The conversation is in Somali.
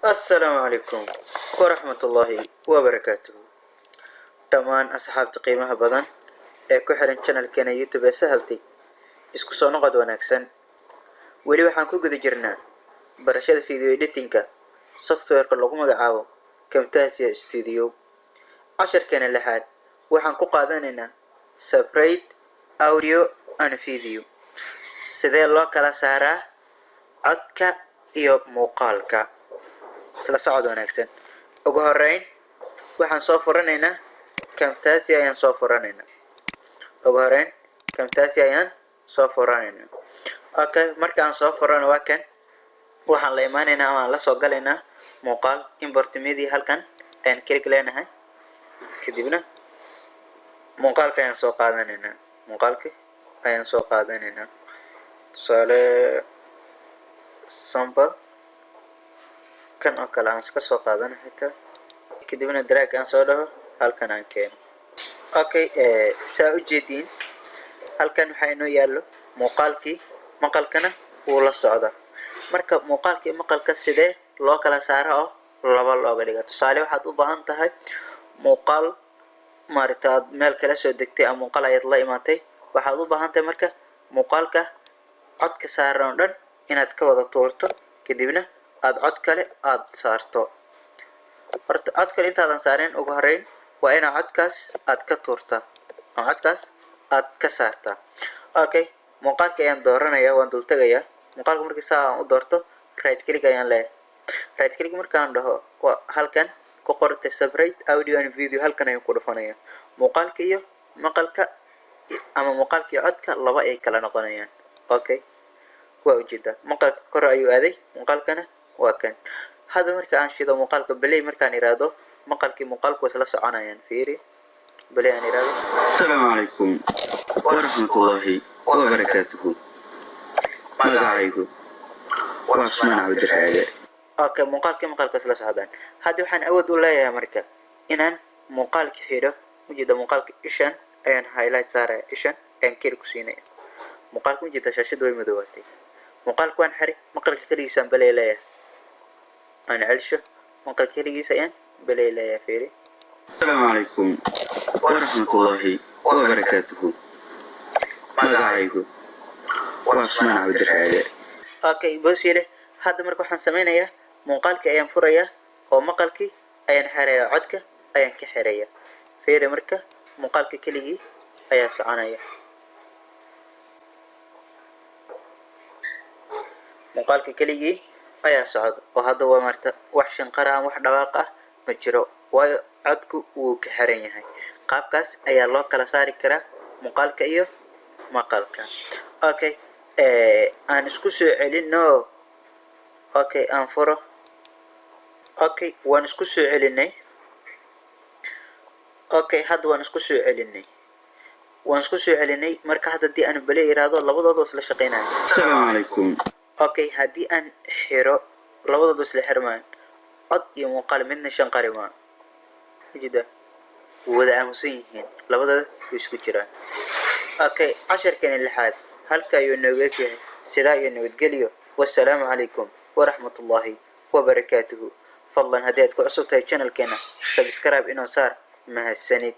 السلام عليكم ورحمة الله وبركاته. dhammaan asxaabta qiimaha badan ee ku xiran channelkeena YouTube ee sahaltay isku soo noqod wanaagsan. weli waxaan ku guda jirnaa barashada video editingka softwareka lagu magacaabo Camtasia Studio. casharkeena lixaad waxaan ku qaadanaynaa separate audio and video, sidee loo kala saaraa codka iyo muuqaalka. isla socod wanaagsan. ugu horeyn waxaan soo furanaynaa Camtasia ayaan soo furanaynaa. Okay, marka aan soo furano waa kan waxaan la imaanaynaa ama la soo galaynaa muuqaal import media. halkan ayaan click leenahay, kadibna muuqaalka ayaan soo qaadanaynaa. tusaale sample kan oo kale aan iska soo qaadana xitaa, kadibna drag aan soo dhaho halkan aan keeno. okay, saa u jeediin halkan waxaa inoo yaallo muuqaalkii, maqalkana wuu la socda. marka muuqaalkii maqalka sidee loo kala saaro oo laba looga dhiga. tusaale waxaad u baahan tahay muuqaal maaragta aad meel kala soo degtay ama muuqaal ayaad la imaatay, waxaad u baahan tahay marka muuqaalka codka saaran oo dhan inaad ka wada tuurto, kadibna aad cod kale aad saarto. horta cod kale intaadan saareen ugu horeyn waa inaa codkaas aad ka tuurtaa oo codkaas aad ka saartaa. okay, muuqaalka ayaan dooranayaa, waan dul tagayaa. muuqaalka markii saa aan u doorto right click ayaan leeyahay. right click markaan dhaho halkan ku qortay separate audio and video, halkan ayaan ku dhufanayaa. muuqaalka iyo maqalka ama muuqaalka iyo codka laba ay kala noqonayaan. okay, waa ujeedaa maqalka kor ayuu aaday, muuqaalkana waa kan. hadda marka aan shido muuqaalka play markaan iraado maqalkii muuqaalku isla soconayaan. fiiri play aan iraado. السلام عليكم ورحمة الله وبركاته. magacaygu waa Usmaan Cabdi Raage. okay, muuqaalka isla socdaan. hadda waxaan awood u leeyahay marka inaan muuqaalka xidho. ujeeda muuqaalka ishan ayaan highlight saaraya, ishan ayaan keli ku siinaya. muuqaalka ujeeda shaashadu way madoobaatay. muuqaalka waan xiri, maqalka keligiisaan balay leeyahay. aan celsho maqalka keligiisa ayaan balay leeyahay. fiiri. السلام عليكم ورحمة الله وبركاته. magacaygu waa Usmaan Cabdi Raage. okay, boosile hadda marka waxaan sameynayaa muuqaalkii ayaan furayaa oo maqalkii ayaan xirayaa, codka ayaan ka xirayaa. fiiri marka muuqaalka keligii ayaa soconaya. muuqaalka keligii ayaa socda oo hadda waa marta wax shanqara ama wax dhawaaq ah ma jiro, waayo codku wuu ka xiran yahay. qaabkaas ayaa loo kala saari karaa muuqaalka iyo maqalka. okay, aan isku soo celino. okay, aan furo. okay, waan isku soo celinay. okay, hadda waan isku soo celinay. marka hadda haddii aan bale iraado labadooda isla shaqeynaya. السلام عليكم. okay, haddii aan xiro labadooda isla xirmaan, cod iyo muuqaal midna shanqari maa. ujeeda wada aamusan yihiin, labadooda way isku jiraan. okay, casharkeena lixaad halka ayuu nooga yahay. sidaa iyo nabadgelyo. wassalaamu calaykum waraxmatullaahi wabarakaatuhu. fadlan haddii aad ku cusub tahay channelkeena subscribe inoo saar. mahadsanid.